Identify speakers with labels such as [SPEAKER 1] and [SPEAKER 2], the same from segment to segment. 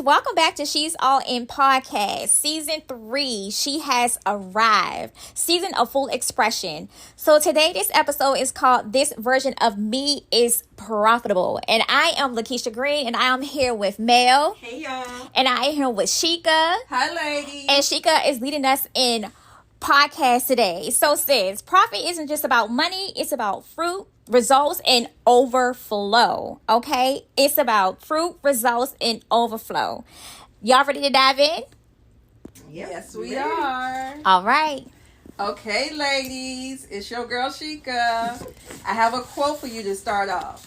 [SPEAKER 1] welcome back to She's All In Podcast. Season 3, she has arrived. Season of full expression. So today, this episode is called This Version of Me is Profitable. And I am Lakeisha Green, and I am here with Mel.
[SPEAKER 2] Hey, y'all.
[SPEAKER 1] And I am here with Tshika.
[SPEAKER 2] Hi, ladies.
[SPEAKER 1] And Tshika is leading us in podcast today. So sis, profit isn't just about money, it's about fruit, results, and overflow. Okay? It's about fruit, results, and overflow. Y'all ready to dive in?
[SPEAKER 2] Yes, we are.
[SPEAKER 1] All right.
[SPEAKER 2] Okay, ladies, it's your girl Tshika. I have a quote for you to start off.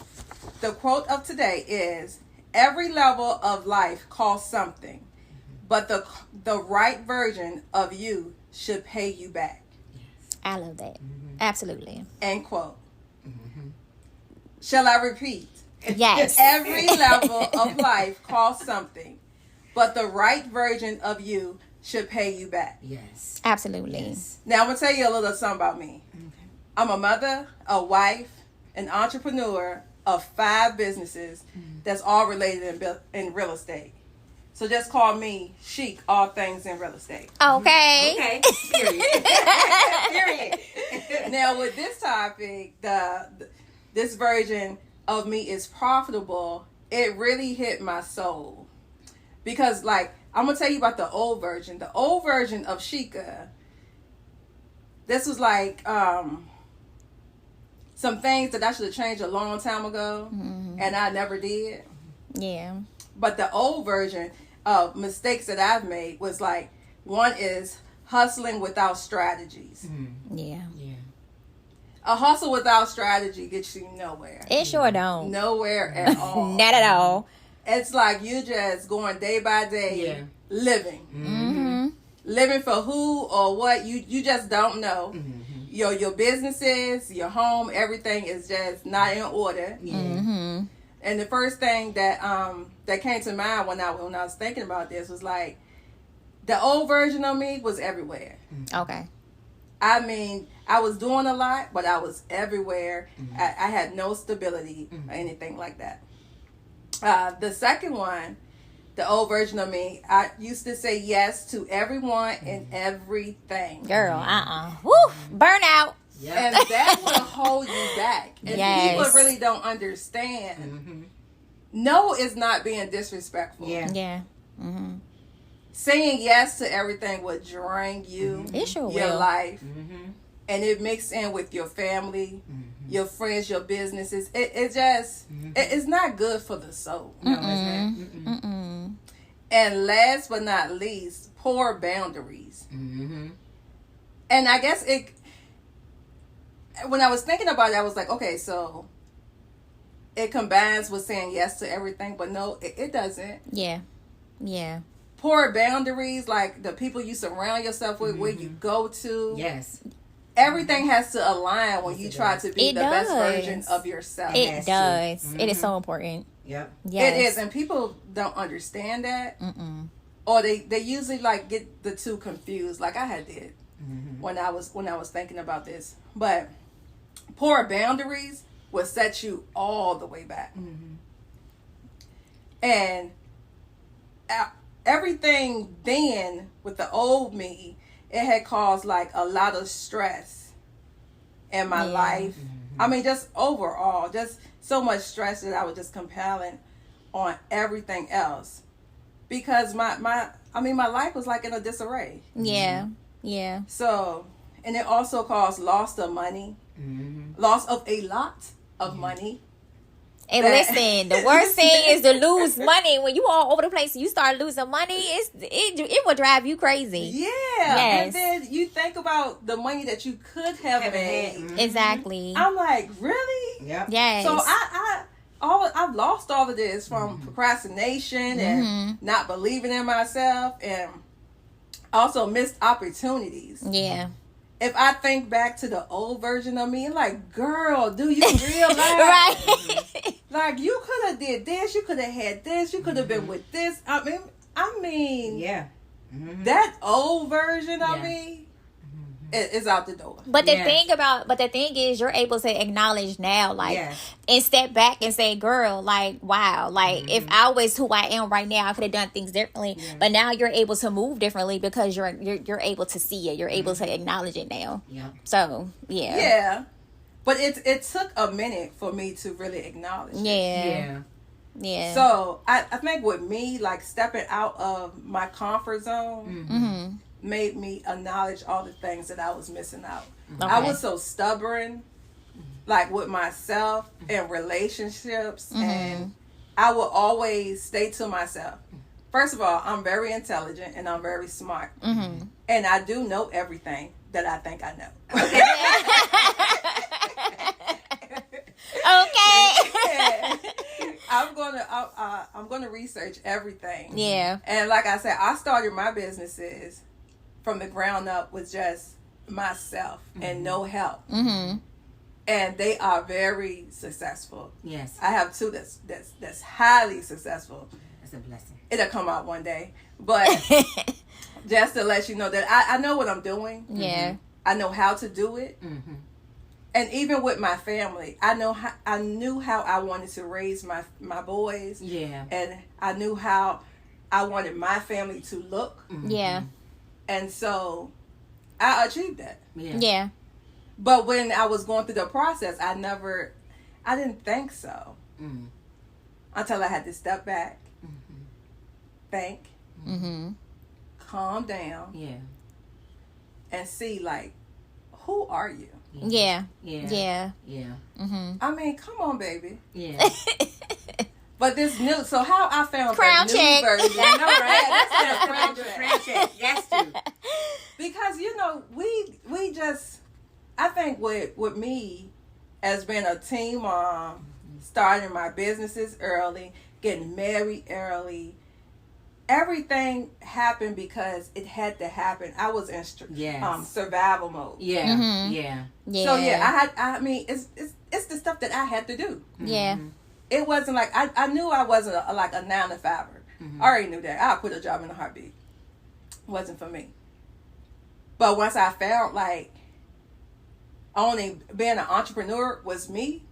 [SPEAKER 2] The quote of today is, every level of life costs something, but the right version of you should pay you back.
[SPEAKER 1] I love that. Absolutely.
[SPEAKER 2] End quote. Shall I repeat?
[SPEAKER 1] Yes.
[SPEAKER 2] Every level of life costs something, but the right version of you should pay you back.
[SPEAKER 3] Yes.
[SPEAKER 1] Absolutely.
[SPEAKER 3] Yes.
[SPEAKER 2] Now, I'm going to tell you a little something about me.
[SPEAKER 3] Okay.
[SPEAKER 2] I'm a mother, a wife, an entrepreneur of 5 businesses that's all related in real estate. So just call me Chic, all things in real estate.
[SPEAKER 1] Okay.
[SPEAKER 3] Okay. Period. Period.
[SPEAKER 2] Now, with this topic, this version of me is profitable. It really hit my soul. Because, like, I'm going to tell you about the old version. The old version of Tshika, this was like some things that I should have changed a long time ago, and I never did.
[SPEAKER 1] Yeah.
[SPEAKER 2] But the old version of mistakes that I've made was like, one is hustling without strategies.
[SPEAKER 1] Yeah.
[SPEAKER 3] Yeah.
[SPEAKER 2] A hustle without strategy gets you nowhere.
[SPEAKER 1] It sure don't.
[SPEAKER 2] Nowhere at all.
[SPEAKER 1] Not at all.
[SPEAKER 2] It's like you just going day by day, living.
[SPEAKER 1] Mm-hmm.
[SPEAKER 2] Living for who or what you just don't know. Your businesses, your home, everything is just not in order.
[SPEAKER 1] Mm-hmm.
[SPEAKER 2] And the first thing that came to mind when I was thinking about this was like, the old version of me was everywhere.
[SPEAKER 1] Okay.
[SPEAKER 2] I mean, I was doing a lot, but I was everywhere. I had no stability or anything like that. The second one, the old version of me, I used to say yes to everyone and everything.
[SPEAKER 1] Girl, Woo! Burnout.
[SPEAKER 3] Yep.
[SPEAKER 2] And that will hold you back. And
[SPEAKER 1] Yes.
[SPEAKER 2] people really don't understand. No is not being disrespectful.
[SPEAKER 3] Yeah.
[SPEAKER 1] Yeah. Mm-hmm.
[SPEAKER 2] Saying yes to everything will drain you,
[SPEAKER 1] It sure
[SPEAKER 2] your
[SPEAKER 1] will.
[SPEAKER 2] life, and it mixed in with your family, your friends, your businesses. It just, it's not good for the soul.
[SPEAKER 3] No, it's not.
[SPEAKER 1] Mm-mm.
[SPEAKER 2] And last but not least, poor boundaries. And I guess when I was thinking about it, I was like, okay, so it combines with saying yes to everything, but no, it doesn't.
[SPEAKER 1] Yeah. Yeah.
[SPEAKER 2] Poor boundaries, like the people you surround yourself with, where you go to.
[SPEAKER 3] Yes.
[SPEAKER 2] Everything has to align when you try to be
[SPEAKER 1] It
[SPEAKER 2] the best
[SPEAKER 1] does.
[SPEAKER 2] version of yourself.
[SPEAKER 1] It
[SPEAKER 3] has
[SPEAKER 1] does.
[SPEAKER 3] to.
[SPEAKER 1] It is so important.
[SPEAKER 3] Yep.
[SPEAKER 1] Yes.
[SPEAKER 2] It is, and people don't understand that,
[SPEAKER 1] Mm-mm.
[SPEAKER 2] or they usually like get the two confused, like I had did when I was thinking about this. But poor boundaries will set you all the way back, and everything then with the old me, it had caused like a lot of stress in my life. I mean, just overall, just so much stress that I was just compiling on everything else, because my life was like in a disarray.
[SPEAKER 1] Yeah. Yeah.
[SPEAKER 2] So, and it also caused loss of money, loss of a lot of money.
[SPEAKER 1] And listen, the worst thing is to lose money. When you all over the place and you start losing money, it will drive you crazy.
[SPEAKER 2] Yeah.
[SPEAKER 1] Yes.
[SPEAKER 2] And then you think about the money that you could have made.
[SPEAKER 1] Exactly.
[SPEAKER 2] I'm like, really?
[SPEAKER 3] Yep.
[SPEAKER 1] Yes.
[SPEAKER 2] So I've lost all of this from procrastination and not believing in myself, and also missed opportunities.
[SPEAKER 1] Yeah.
[SPEAKER 2] If I think back to the old version of me, like, girl, do you realize?
[SPEAKER 1] Right.
[SPEAKER 2] Like, you could have did this, you could have had this, you could have been with this. I mean,
[SPEAKER 3] Yeah.
[SPEAKER 2] that old version of
[SPEAKER 3] Yeah.
[SPEAKER 2] me it's out the door.
[SPEAKER 1] But the thing is, you're able to acknowledge now, like, and step back and say, girl, like, wow, like, if I was who I am right now, I could have done things differently. But now you're able to move differently because you're able to see it. You're able to acknowledge it now. Yeah. So, yeah.
[SPEAKER 2] Yeah. But it took a minute for me to really acknowledge it.
[SPEAKER 1] Yeah. Yeah.
[SPEAKER 2] So, I think with me, like, stepping out of my comfort zone made me acknowledge all the things that I was missing out. Okay. I was so stubborn, like, with myself and relationships, and I would always stay to myself. First of all, I'm very intelligent and I'm very smart. And I do know everything that I think I know. Okay. I'm gonna research everything. Yeah. And like I said, I started my businesses from the ground up with just myself and no help. And they are very successful. Yes. I have two that's highly successful.
[SPEAKER 3] That's a blessing.
[SPEAKER 2] It'll come out one day. But just to let you know that I know what I'm doing. Yeah. I know how to do it. And even with my family, I knew how I wanted to raise my boys. Yeah. And I knew how I wanted my family to look. Yeah. And so I achieved that. Yeah. Yeah. But when I was going through the process, I didn't think so. Until I had to step back, think, calm down. Yeah. And see, like, who are you? Yeah. Yeah. Yeah. Yeah. I mean, come on, baby. Yeah. But this new, so how I found
[SPEAKER 1] crown
[SPEAKER 2] the
[SPEAKER 1] check.
[SPEAKER 2] new version. I know, right? That's
[SPEAKER 3] a crown check. Yes, too.
[SPEAKER 2] Because, we just, I think with me, as being a teen mom, starting my businesses early, getting married early, everything happened because it had to happen. I was in survival mode. Yeah. Yeah. So I mean, it's the stuff that I had to do. Yeah. It wasn't like I knew I wasn't a 9-to-5. I already knew that. I quit a job in a heartbeat. It wasn't for me. But once I felt like only being an entrepreneur was me,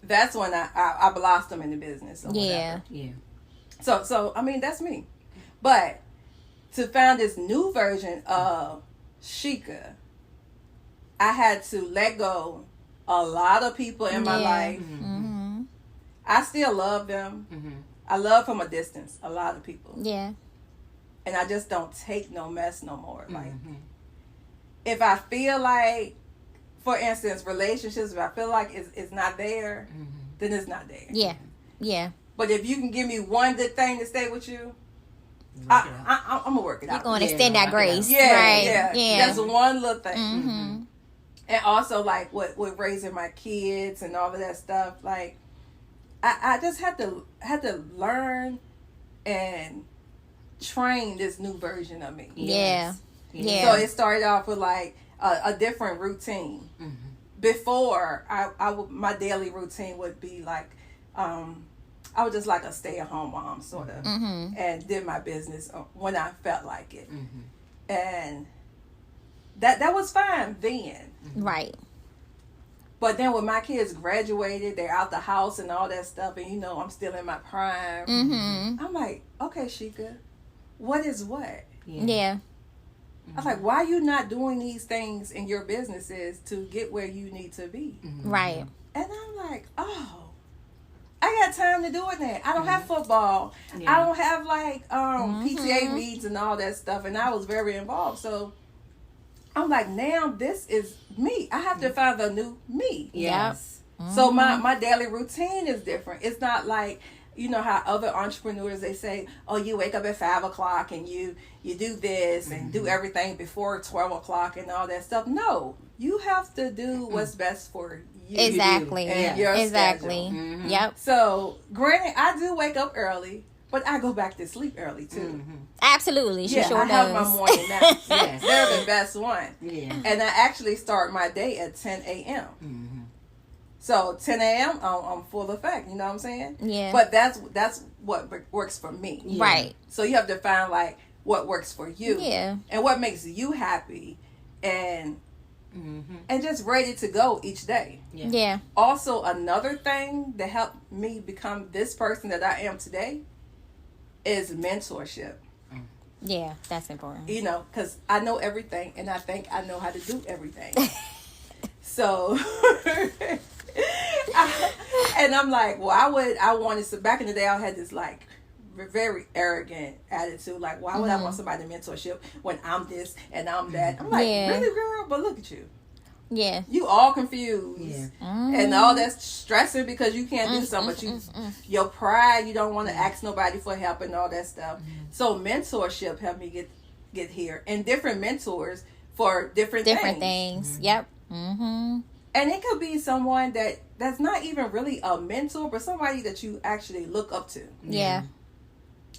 [SPEAKER 2] that's when I blossomed in the business. Or whatever. Yeah. So I mean, that's me. But to find this new version of Tshika, I had to let go a lot of people in my life. I still love them. I love from a distance a lot of people. Yeah. And I just don't take no mess no more. Like, if I feel like, for instance, relationships, if I feel like it's not there, then it's not there. Yeah. Yeah. But if you can give me one good thing to stay with you, I'm going to work it out.
[SPEAKER 1] You're going to extend that grace.
[SPEAKER 2] Yeah,
[SPEAKER 1] right.
[SPEAKER 2] Yeah. That's one little thing. And also, like, with raising my kids and all of that stuff, like, I just had to learn and train this new version of me. Yeah. Yeah. So it started off with, like, a different routine. Before, my daily routine would be, like, I was just like a stay-at-home mom, sort of, and did my business when I felt like it. And that was fine then. Right. But then when my kids graduated, they're out the house and all that stuff, and I'm still in my prime. I'm like, okay, Tshika, what is what? Yeah. I was like, why are you not doing these things in your businesses to get where you need to be? Right. And I'm like, oh, I got time to do it now. I don't have football. Yeah. I don't have like PTA meetings and all that stuff. And I was very involved. So I'm like, now this is me. I have to find the new me. Yes. So my daily routine is different. It's not like, how other entrepreneurs, they say, oh, you wake up at 5 o'clock and you do this and do everything before 12 o'clock and all that stuff. No, you have to do what's best for you.
[SPEAKER 1] Exactly.
[SPEAKER 2] And your
[SPEAKER 1] exactly. Yep.
[SPEAKER 2] So, granted, I do wake up early, but I go back to sleep early too.
[SPEAKER 1] Absolutely. She sure
[SPEAKER 2] I
[SPEAKER 1] does.
[SPEAKER 2] have my morning naps. Yes. They're the best one. Yeah. And I actually start my day at 10 a.m. So 10 a.m. I'm full effect. You know what I'm saying? Yeah. But that's what works for me.
[SPEAKER 1] Right.
[SPEAKER 2] So you have to find like what works for you. Yeah. And what makes you happy. and just ready to go each day.
[SPEAKER 1] Yeah.
[SPEAKER 2] Also, another thing that helped me become this person that I am today is mentorship.
[SPEAKER 1] Yeah, that's important.
[SPEAKER 2] You know, because I know everything, and I think I know how to do everything. So, and I'm like, well, I wanted to, back in the day, I had this like very arrogant attitude. Like, why would I want somebody to mentorship when I'm this and I'm that? I'm like, really, girl? But look at you.
[SPEAKER 1] Yeah.
[SPEAKER 2] You all confused. And all that stressing because you can't do something. But your pride, you don't want to ask nobody for help and all that stuff. So mentorship helped me get here. And different mentors for different
[SPEAKER 1] things. Yep.
[SPEAKER 2] And it could be someone that's not even really a mentor, but somebody that you actually look up to.
[SPEAKER 1] Yeah.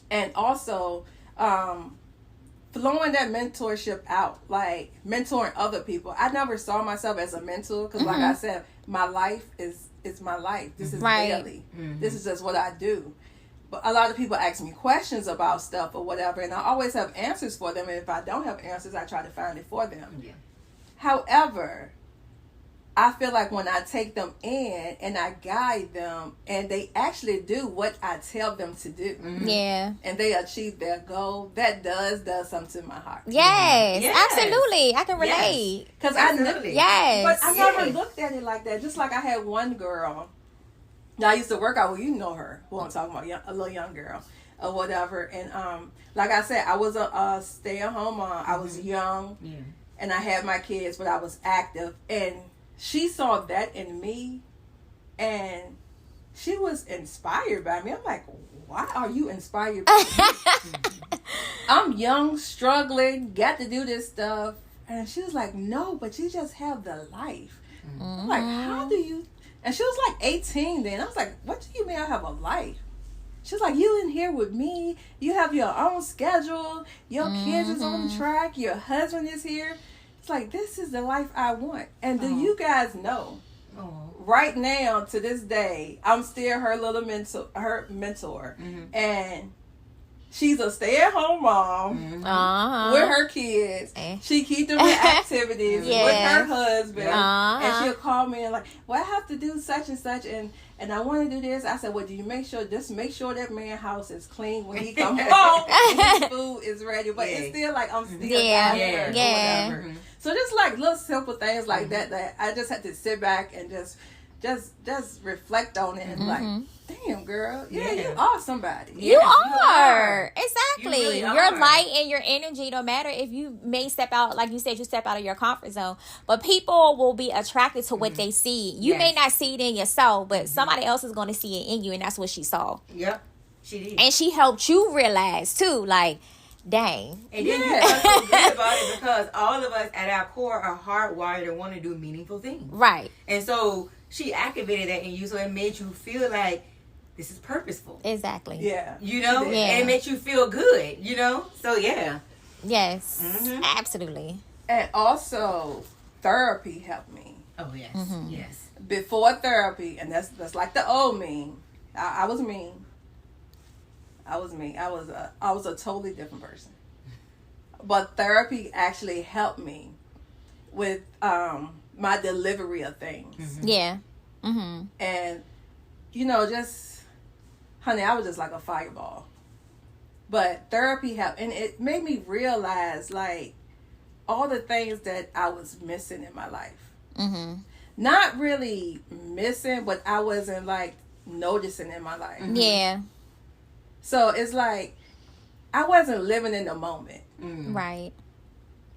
[SPEAKER 2] And also, flowing that mentorship out, like mentoring other people. I never saw myself as a mentor because, like I said, my life is my life. This is daily. This is just what I do. But a lot of people ask me questions about stuff or whatever, and I always have answers for them. And if I don't have answers, I try to find it for them. Yeah. However, I feel like when I take them in and I guide them and they actually do what I tell them to do.
[SPEAKER 1] Yeah.
[SPEAKER 2] And they achieve their goal, that does something to my heart.
[SPEAKER 1] Yes. Absolutely. I can relate.
[SPEAKER 2] Because
[SPEAKER 1] Yes.
[SPEAKER 2] But I never looked at it like that. Just like I had one girl that I used to work out with, you know her, who I'm talking about, a little young girl or whatever. And like I said, I was a stay-at-home mom. I was young and I had my kids, but I was active. And she saw that in me, and she was inspired by me. I'm like, why are you inspired by me? I'm young, struggling, got to do this stuff. And she was like, no, but you just have the life. I'm like, how do you? And she was like 18 then. I was like, what do you mean I have a life? She was like, you in here with me. You have your own schedule. Your kids is on track. Your husband is here. It's like, this is the life I want. And do you guys know, right now, to this day, I'm still her little mentor. And she's a stay-at-home mom with her kids. She keeps them in activities with her husband. And she'll call me and like, well, I have to do such and such, and I want to do this. I said, well, do you make sure that man's house is clean when he comes home and his food is ready? But it's still like I'm still out there or whatever. So just like little simple things like that I just had to sit back and just reflect on it and like, damn, girl, you are somebody.
[SPEAKER 1] You are. Exactly.
[SPEAKER 3] You really
[SPEAKER 1] your
[SPEAKER 3] are.
[SPEAKER 1] light and your energy, no matter if you may step out, like you said, you step out of your comfort zone, but people will be attracted to what they see. You may not see it in yourself, but somebody else is going to see it in you, and that's what she saw.
[SPEAKER 3] Yep, she did.
[SPEAKER 1] And she helped you realize, too, like, dang.
[SPEAKER 3] And then you feel so good about it because all of us at our core are hardwired to want to do meaningful things.
[SPEAKER 1] Right.
[SPEAKER 3] And so she activated that in you, so it made you feel like this is purposeful.
[SPEAKER 1] Exactly.
[SPEAKER 2] Yeah.
[SPEAKER 3] You know?
[SPEAKER 1] Yeah.
[SPEAKER 3] And it makes you feel good, you know? So, yeah.
[SPEAKER 1] Yes. Absolutely.
[SPEAKER 2] And also, therapy helped me.
[SPEAKER 3] Oh, yes. Yes.
[SPEAKER 2] Before therapy, and that's like the old me. I was mean. I was a totally different person. But therapy actually helped me with my delivery of things.
[SPEAKER 1] Yeah.
[SPEAKER 2] And, you know, just, honey, I was just like a fireball. But therapy helped. And it made me realize, like, all the things that I was missing in my life. Not really missing, but I wasn't, like, noticing in my life.
[SPEAKER 1] Yeah.
[SPEAKER 2] So it's like, I wasn't living in the moment.
[SPEAKER 1] Right.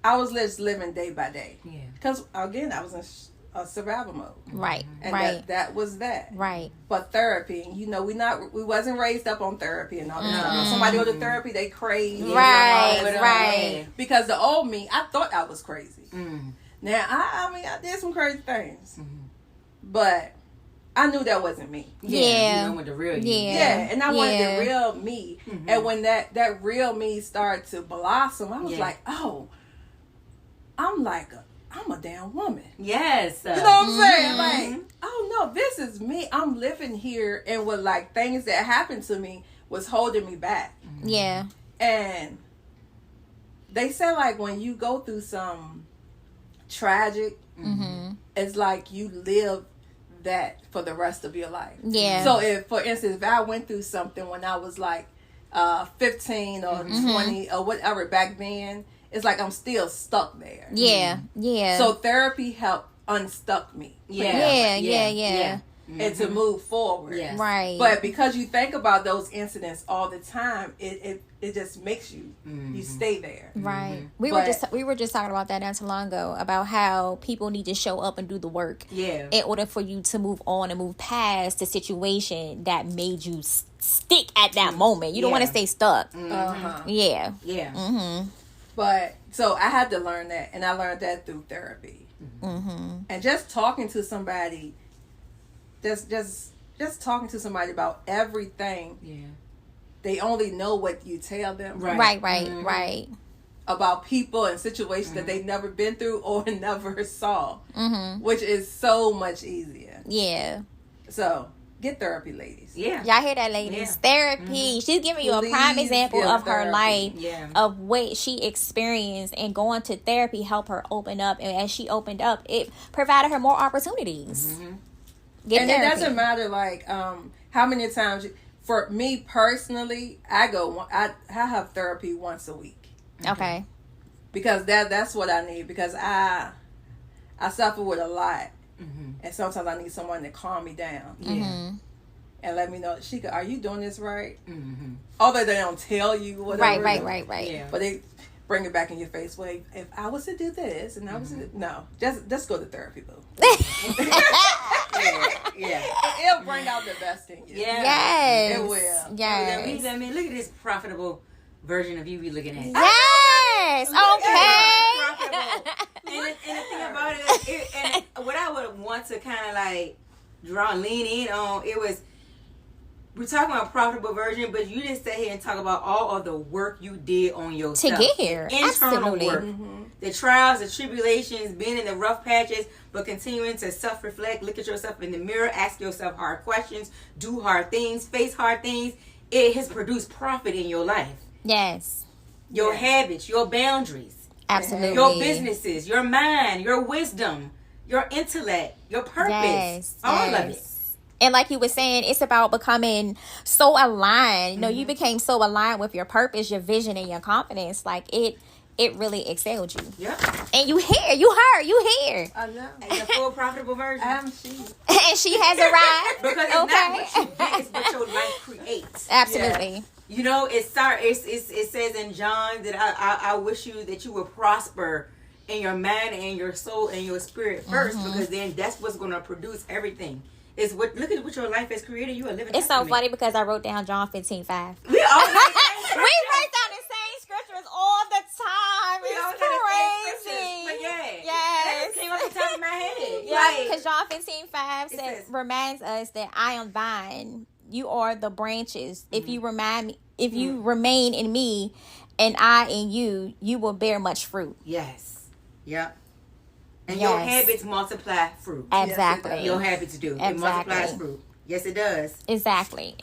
[SPEAKER 2] I was just living day by day.
[SPEAKER 3] Yeah.
[SPEAKER 2] Because, again, I was in a survival mode.
[SPEAKER 1] Right.
[SPEAKER 2] And that was that.
[SPEAKER 1] Right.
[SPEAKER 2] But therapy, you know, we wasn't raised up on therapy and all that stuff. When somebody go to therapy, they crazy.
[SPEAKER 1] Right.
[SPEAKER 2] Because the old me, I thought I was crazy. Now, I mean, I did some crazy things. But I knew that wasn't me.
[SPEAKER 1] Yeah.
[SPEAKER 3] You know, with the real you.
[SPEAKER 2] Yeah, and I wanted the real me. And when that real me started to blossom, I was like, oh, I'm a damn woman.
[SPEAKER 3] Yes.
[SPEAKER 2] You know what I'm saying? Like, oh no, this is me. I'm living here, and with like things that happened to me was holding me back.
[SPEAKER 1] Yeah.
[SPEAKER 2] And they say like when you go through some tragic, it's like you live that for the rest of your life.
[SPEAKER 1] Yeah.
[SPEAKER 2] So if, for instance, if I went through something when I was like 15 or 20 or whatever back then, it's like I'm still stuck there.
[SPEAKER 1] Yeah. Yeah.
[SPEAKER 2] So therapy helped unstuck me.
[SPEAKER 1] Yeah.
[SPEAKER 2] And to move forward.
[SPEAKER 3] Yes.
[SPEAKER 1] Right.
[SPEAKER 2] But because you think about those incidents all the time, it just makes you you stay there.
[SPEAKER 1] Right.
[SPEAKER 2] But-
[SPEAKER 1] We were just talking about that not too long ago, about how people need to show up and do the work in order for you to move on and move past the situation that made you stick at that moment. You don't want to stay stuck. Yeah.
[SPEAKER 2] But so I had to learn that, and I learned that through therapy. And just talking to somebody, just talking to somebody about everything. Yeah. They only know what you tell them.
[SPEAKER 1] Right.
[SPEAKER 2] About people and situations that they've never been through or never saw, which is so much easier.
[SPEAKER 1] Yeah.
[SPEAKER 2] So get therapy, ladies.
[SPEAKER 3] Yeah.
[SPEAKER 1] Y'all hear that, ladies? Therapy. She's giving you a prime example of her life, of what she experienced, and going to therapy helped her open up. And as she opened up, it provided her more opportunities.
[SPEAKER 2] Get therapy. It doesn't matter like how many times. For me personally, I have therapy once a week.
[SPEAKER 1] Okay.
[SPEAKER 2] Because that's what I need. Because I suffer with a lot. And sometimes I need someone to calm me down. And let me know, Tshika, are you doing this right? Although they don't tell you whatever.
[SPEAKER 1] Right.
[SPEAKER 2] Yeah. But they bring it back in your face. Well, if I was to do this and I was to no, just go to therapy, boo. It'll bring out the best in you.
[SPEAKER 1] Yes.
[SPEAKER 2] It will.
[SPEAKER 1] Yes.
[SPEAKER 3] I mean, look at this profitable version of you we looking at.
[SPEAKER 1] Yes. Okay.
[SPEAKER 3] And the thing about it, and what I would want to kind of like lean in on, it was, we're talking about profitable version, but you didn't sit here and talk about all of the work you did on yourself.
[SPEAKER 1] To get here.
[SPEAKER 3] Internal
[SPEAKER 1] Absolutely.
[SPEAKER 3] work. The trials, the tribulations, being in the rough patches, but continuing to self-reflect, look at yourself in the mirror, ask yourself hard questions, do hard things, face hard things. It has produced profit in your life.
[SPEAKER 1] Yes.
[SPEAKER 3] Your habits, your boundaries.
[SPEAKER 1] Absolutely.
[SPEAKER 3] Your businesses, your mind, your wisdom, your intellect, your purpose. All of it.
[SPEAKER 1] And like you were saying, it's about becoming so aligned. You know, you became so aligned with your purpose, your vision, and your confidence. Like it really excelled you.
[SPEAKER 3] Yep.
[SPEAKER 1] And you here.
[SPEAKER 2] I know.
[SPEAKER 3] And the full profitable version.
[SPEAKER 2] I'm she.
[SPEAKER 1] And she has arrived.
[SPEAKER 3] Because it's not what you get, it's what your life creates.
[SPEAKER 1] Absolutely.
[SPEAKER 3] Yeah. You know, it says in John that I wish you that you will prosper in your mind and your soul and your spirit first, because then that's what's going to produce everything. Look at what your life has created. You are living.
[SPEAKER 1] It's so funny because I wrote down John 15:5.
[SPEAKER 3] We all
[SPEAKER 1] we write down the same scriptures all the time. It's crazy.
[SPEAKER 3] But
[SPEAKER 1] yes.
[SPEAKER 3] That just came off the top of my head.
[SPEAKER 1] Yeah, because John 15:5
[SPEAKER 3] says,
[SPEAKER 1] reminds us that I am vine, you are the branches. If you remain in me, and I in you, you will bear much fruit.
[SPEAKER 3] Yes. Yep. And your habits multiply fruit.
[SPEAKER 1] Exactly.
[SPEAKER 2] Yes,
[SPEAKER 3] Your habits do. It multiplies fruit. Yes, it does.
[SPEAKER 1] Exactly.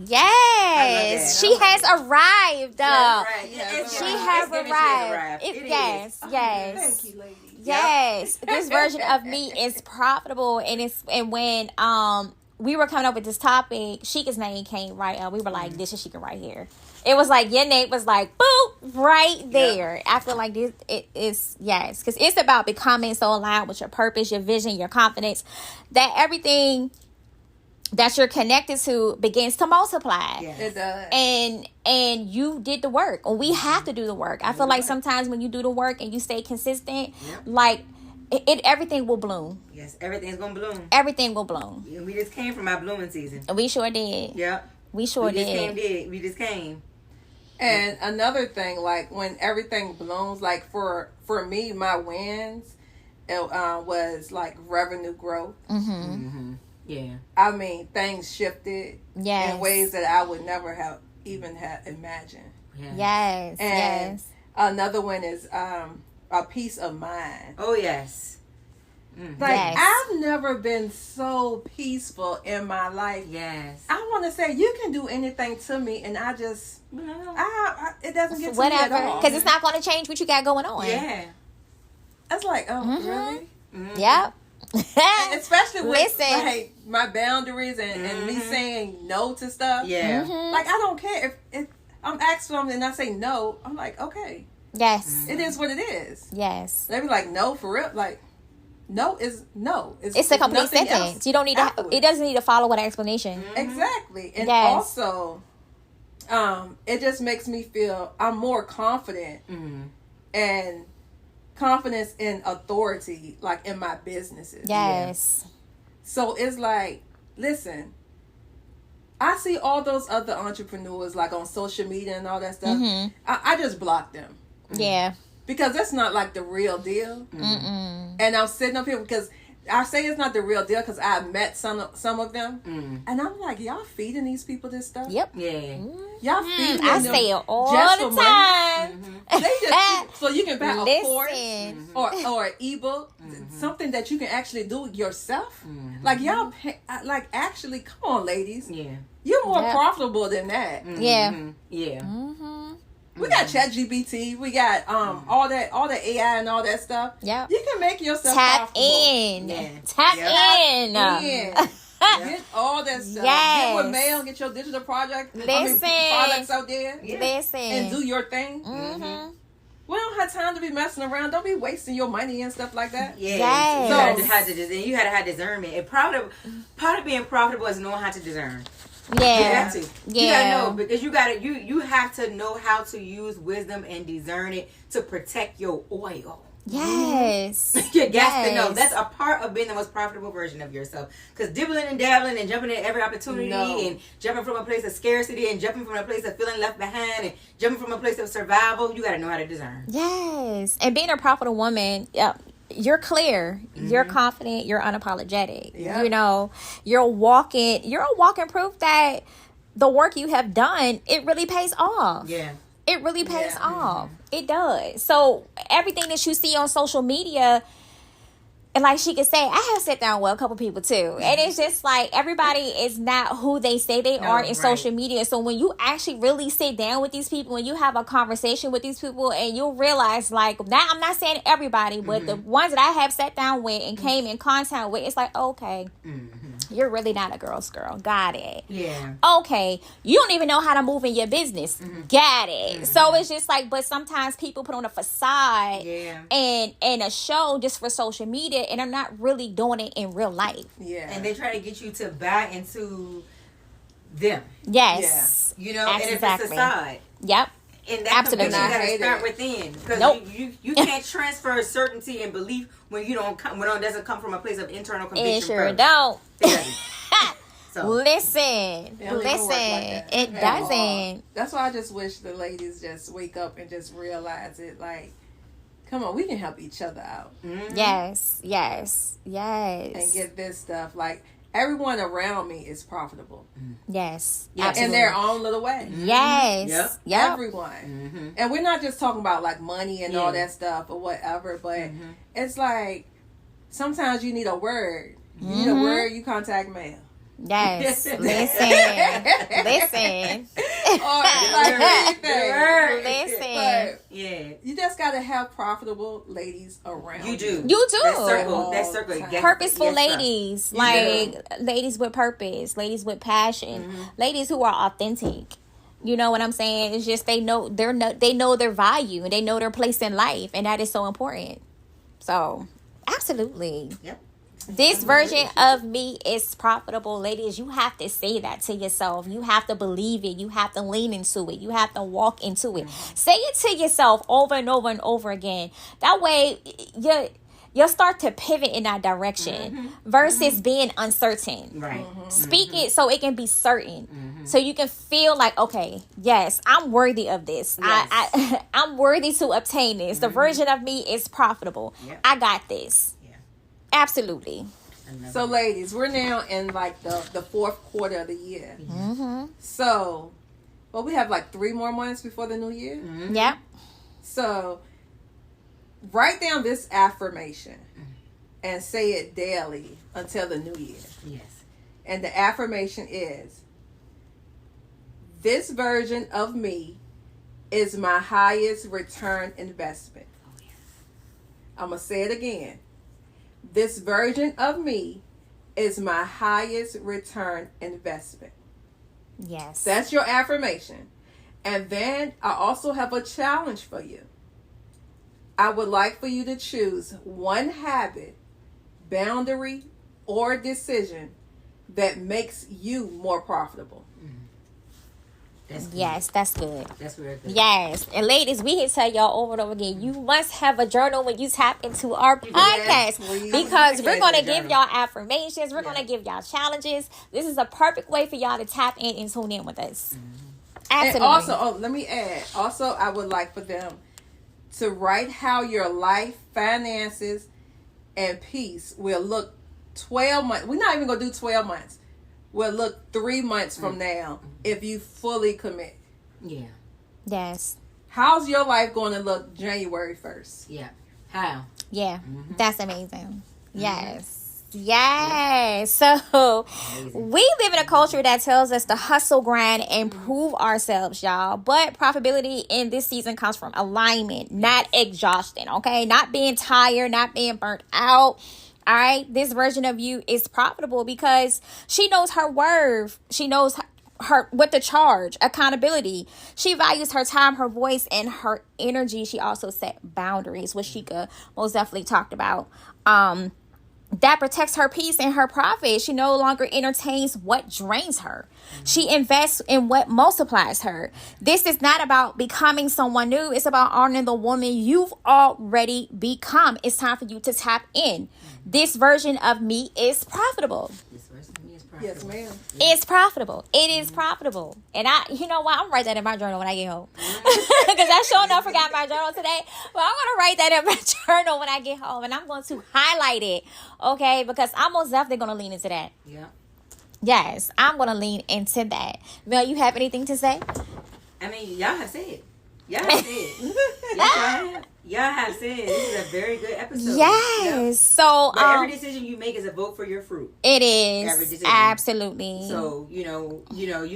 [SPEAKER 1] Yes. She has arrived. She has arrived. Yes.
[SPEAKER 2] Thank you, lady.
[SPEAKER 1] Yes. This version of me is profitable, and when we were coming up with this topic, Tshika's name came right up. We were like, this is Tshika right here. It was like, your name was like, boop, right there. I feel like this, it is, yes. Because it's about becoming so aligned with your purpose, your vision, your confidence, that everything that you're connected to begins to multiply.
[SPEAKER 2] Yes. It does.
[SPEAKER 1] And you did the work. And we have to do the work. I feel like sometimes when you do the work and you stay consistent, like, everything will bloom.
[SPEAKER 3] Yes, everything's gonna bloom.
[SPEAKER 1] Everything will bloom.
[SPEAKER 3] Yeah, we just came from our blooming season.
[SPEAKER 1] We sure did.
[SPEAKER 3] Yep.
[SPEAKER 1] We
[SPEAKER 3] just came.
[SPEAKER 2] And another thing, like when everything blooms, like for me, my wins, it was like revenue growth.
[SPEAKER 3] Yeah.
[SPEAKER 2] I mean, things shifted in ways that I would never have even imagined.
[SPEAKER 1] Yes.
[SPEAKER 2] And another one is a peace of mind.
[SPEAKER 3] Oh, yes.
[SPEAKER 2] Like, I've never been so peaceful in my life.
[SPEAKER 3] Yes.
[SPEAKER 2] I want to say, you can do anything to me, and I just, it doesn't get to me at all.
[SPEAKER 1] Because it's not going to change what you got going on.
[SPEAKER 3] Yeah.
[SPEAKER 2] That's like, oh, really?
[SPEAKER 3] Mm-hmm.
[SPEAKER 1] Yep.
[SPEAKER 2] And especially with
[SPEAKER 1] Listen.
[SPEAKER 2] like my boundaries and me saying no to stuff.
[SPEAKER 3] Yeah.
[SPEAKER 2] Like, I don't care if I'm asked for something and I say no. I'm like, okay,
[SPEAKER 1] Yes.
[SPEAKER 2] it is what it is.
[SPEAKER 1] Yes.
[SPEAKER 2] They be like, no, for real. Like, no is no.
[SPEAKER 1] It's a complete
[SPEAKER 2] nothing
[SPEAKER 1] sentence.
[SPEAKER 2] else
[SPEAKER 1] You don't need to.
[SPEAKER 2] afterwards.
[SPEAKER 1] It doesn't need to follow with an explanation.
[SPEAKER 2] Exactly. And
[SPEAKER 1] Yes.
[SPEAKER 2] also, it just makes me feel I'm more confident and confidence in authority, like in my businesses.
[SPEAKER 1] Yes.
[SPEAKER 2] So it's like, listen, I see all those other entrepreneurs like on social media and all that stuff. I just block them
[SPEAKER 1] Yeah.
[SPEAKER 2] because that's not like the real deal.
[SPEAKER 1] Mm-mm.
[SPEAKER 2] And I'm sitting up here because I say it's not the real deal because I met some of them, and I'm like, y'all feeding these people this stuff?
[SPEAKER 1] Yep.
[SPEAKER 3] Yeah.
[SPEAKER 2] Y'all feeding
[SPEAKER 1] I
[SPEAKER 2] them
[SPEAKER 1] say it all
[SPEAKER 2] just
[SPEAKER 1] the
[SPEAKER 2] for money?
[SPEAKER 1] time.
[SPEAKER 2] They just so you can buy a course
[SPEAKER 1] Listen.
[SPEAKER 2] or an ebook, something that you can actually do yourself. Like y'all, like actually, come on, ladies,
[SPEAKER 3] Yeah.
[SPEAKER 2] you're more
[SPEAKER 1] Yep.
[SPEAKER 2] profitable than that.
[SPEAKER 1] Yeah.
[SPEAKER 3] Yeah.
[SPEAKER 1] Mm-hmm.
[SPEAKER 2] We got ChatGPT, we got all that AI and all that stuff.
[SPEAKER 1] Yep.
[SPEAKER 2] You can make yourself
[SPEAKER 1] Tap
[SPEAKER 2] profitable.
[SPEAKER 1] in.
[SPEAKER 3] Yeah.
[SPEAKER 1] Tap
[SPEAKER 3] Yep.
[SPEAKER 1] in.
[SPEAKER 2] Yeah. Get all that stuff.
[SPEAKER 1] Yes.
[SPEAKER 2] Get with mail. Get your digital project.
[SPEAKER 1] Listen.
[SPEAKER 2] Products out there.
[SPEAKER 1] Listen.
[SPEAKER 2] And do your thing.
[SPEAKER 1] Mm-hmm.
[SPEAKER 2] We don't have time to be messing around. Don't be wasting your money and stuff like that.
[SPEAKER 3] Yeah.
[SPEAKER 1] Yes.
[SPEAKER 3] You had to have discernment. And part of being profitable is knowing how to discern.
[SPEAKER 1] Yeah.
[SPEAKER 3] You have to. You
[SPEAKER 1] Yeah.
[SPEAKER 3] gotta know because you have to know how to use wisdom and discern it to protect your oil.
[SPEAKER 1] Yes.
[SPEAKER 3] You got to know that's a part of being the most profitable version of yourself. Because dibbling and dabbling and jumping at every opportunity and jumping from a place of scarcity and jumping from a place of feeling left behind and jumping from a place of survival, you got to know how to discern.
[SPEAKER 1] Yes. And being a profitable woman, you're clear, you're confident, you're unapologetic.
[SPEAKER 2] Yeah.
[SPEAKER 1] You know, you're a walking proof that the work you have done, it really pays off.
[SPEAKER 3] Yeah.
[SPEAKER 1] It really pays off. It does. So everything that you see on social media, and like she could say, I have sat down with a couple people too. And it's just like everybody is not who they say they are in social media. So when you actually really sit down with these people and you have a conversation with these people and you'll realize like, now I'm not saying everybody, but the ones that I have sat down with and came in contact with, it's like, okay, you're really not a girl's girl. Got it.
[SPEAKER 3] Yeah.
[SPEAKER 1] Okay, you don't even know how to move in your business. Got it. So it's just like, but sometimes people put on a facade and a show just for social media, and they're not really doing it in real life.
[SPEAKER 2] Yeah.
[SPEAKER 3] And they try to get you to buy into them.
[SPEAKER 1] Yes.
[SPEAKER 3] You know, and if it's a
[SPEAKER 1] Exactly.
[SPEAKER 3] facade.
[SPEAKER 1] Yep.
[SPEAKER 3] And that
[SPEAKER 1] Absolutely.
[SPEAKER 3] conviction got to
[SPEAKER 2] I
[SPEAKER 3] start
[SPEAKER 2] hate
[SPEAKER 3] within. Because
[SPEAKER 1] Nope.
[SPEAKER 3] you can't transfer certainty and belief when you don't come, when it doesn't come from a place of internal conviction.
[SPEAKER 1] It sure
[SPEAKER 3] first.
[SPEAKER 1] don't.
[SPEAKER 3] It doesn't. So.
[SPEAKER 1] Listen.
[SPEAKER 2] It don't even work like that
[SPEAKER 1] It
[SPEAKER 2] at all.
[SPEAKER 1] doesn't.
[SPEAKER 2] That's why I just wish the ladies just wake up and just realize it. Like, come on, we can help each other out
[SPEAKER 1] Yes.
[SPEAKER 2] and get this stuff. Like, everyone around me is profitable
[SPEAKER 1] Yes.
[SPEAKER 3] Yeah.
[SPEAKER 2] in their own little way.
[SPEAKER 1] Yes. Yep.
[SPEAKER 2] Everyone. And we're not just talking about like money and all that stuff or whatever, but it's like sometimes you need a word. You need a word, you contact mail.
[SPEAKER 1] Yes. Listen.
[SPEAKER 2] Or like anything.
[SPEAKER 1] Listen.
[SPEAKER 2] But
[SPEAKER 3] Yeah.
[SPEAKER 2] you just gotta have profitable ladies around.
[SPEAKER 3] You do.
[SPEAKER 1] You do.
[SPEAKER 3] That circle. Yes,
[SPEAKER 1] Purposeful
[SPEAKER 3] yes,
[SPEAKER 1] ladies,
[SPEAKER 3] sir.
[SPEAKER 1] like ladies with purpose, ladies with passion, ladies who are authentic. You know what I'm saying? It's just they know their value and they know their place in life, and that is so important. So, absolutely.
[SPEAKER 3] Yep.
[SPEAKER 1] This version of me is profitable, ladies. You have to say that to yourself. You have to believe it. You have to lean into it. You have to walk into it. Say it to yourself over and over and over again. That way, you'll start to pivot in that direction versus being uncertain.
[SPEAKER 3] Right.
[SPEAKER 1] Speak it so it can be certain. So you can feel like, okay, yes, I'm worthy of this.
[SPEAKER 3] Yes.
[SPEAKER 1] I'm worthy to obtain this. The version of me is profitable.
[SPEAKER 3] Yep.
[SPEAKER 1] I got this. Absolutely.
[SPEAKER 2] So, ladies, we're now in like the fourth quarter of the year. So, well, we have like 3 more months before the new year.
[SPEAKER 1] Yep.
[SPEAKER 2] So, write down this affirmation and say it daily until the new year.
[SPEAKER 3] Yes.
[SPEAKER 2] And the affirmation is, this version of me is my highest return investment. I'm going to say it again. This version of me is my highest return investment.
[SPEAKER 1] Yes.
[SPEAKER 2] That's your affirmation. And then I also have a challenge for you. I would like for you to choose one habit, boundary, or decision that makes you more profitable.
[SPEAKER 3] That's good.
[SPEAKER 1] Yes, that's good.
[SPEAKER 3] That's real good.
[SPEAKER 1] Yes. And ladies, we can tell y'all over and over again, you must have a journal when you tap into our podcast. Because we're going to give y'all affirmations. We're going to give y'all challenges. This is a perfect way for y'all to tap in and tune in with us. Absolutely.
[SPEAKER 2] And also, let me add. Also, I would like for them to write how your life, finances, and peace will look 12 months. We're not even going to do 12 months. Will look 3 months from now if you fully commit.
[SPEAKER 3] Yeah.
[SPEAKER 1] Yes.
[SPEAKER 2] How's your life going to look January 1st?
[SPEAKER 3] Yeah. How?
[SPEAKER 1] Yeah. That's amazing. Yes. Yes. So we live in a culture that tells us to hustle, grind, and prove ourselves, y'all. But profitability in this season comes from alignment, not exhaustion. Okay. Not being tired, not being burnt out. All right. This version of you is profitable because she knows her worth. She knows her what to charge, accountability. She values her time, her voice, and her energy. She also set boundaries, which Tshika most definitely talked about. That protects her peace and her profit. She no longer entertains what drains her. She invests in what multiplies her. This is not about becoming someone new. It's about honoring the woman you've already become. It's time for you to tap in. This version of me is profitable.
[SPEAKER 3] This version of me is profitable.
[SPEAKER 2] Yes, ma'am.
[SPEAKER 1] It's profitable. It is profitable. And you know what? I'm going to write that in my journal when I get home. Because I sure enough forgot my journal today. But I'm going to write that in my journal when I get home. And I'm going to highlight it. Okay? Because I'm most definitely going to lean into that.
[SPEAKER 3] Yeah.
[SPEAKER 1] Yes, I'm going to lean into that. Mel, you have anything to say?
[SPEAKER 3] I mean, y'all have said. Y'all have said. Yes, y'all have. Y'all have said. This is a very good episode.
[SPEAKER 1] Yes.
[SPEAKER 3] Yep.
[SPEAKER 1] So,
[SPEAKER 3] but every decision you make is a vote for your fruit.
[SPEAKER 1] It is.
[SPEAKER 3] Every decision.
[SPEAKER 1] Absolutely.
[SPEAKER 3] So, you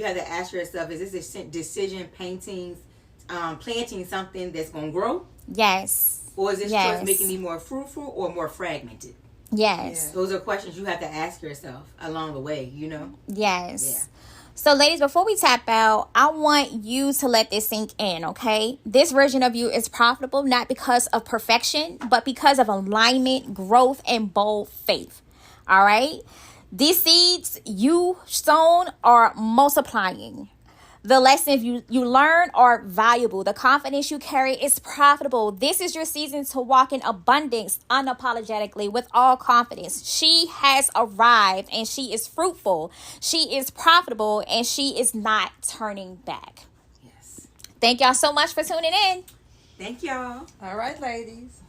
[SPEAKER 3] have to ask yourself, is this a decision planting something that's going to grow?
[SPEAKER 1] Yes.
[SPEAKER 3] Or is this choice making me more fruitful or more fragmented?
[SPEAKER 1] Yes.
[SPEAKER 3] Those are questions you have to ask yourself along the way,
[SPEAKER 1] Yes.
[SPEAKER 3] Yeah.
[SPEAKER 1] So, ladies, before we tap out, I want you to let this sink in, okay? This version of you is profitable not because of perfection, but because of alignment, growth, and bold faith. All right? These seeds you sown are multiplying. The lessons you learn are valuable. The confidence you carry is profitable. This is your season to walk in abundance unapologetically with all confidence. She has arrived and she is fruitful. She is profitable and she is not turning back.
[SPEAKER 3] Yes.
[SPEAKER 1] Thank y'all so much for tuning in.
[SPEAKER 3] Thank y'all.
[SPEAKER 2] All right, ladies.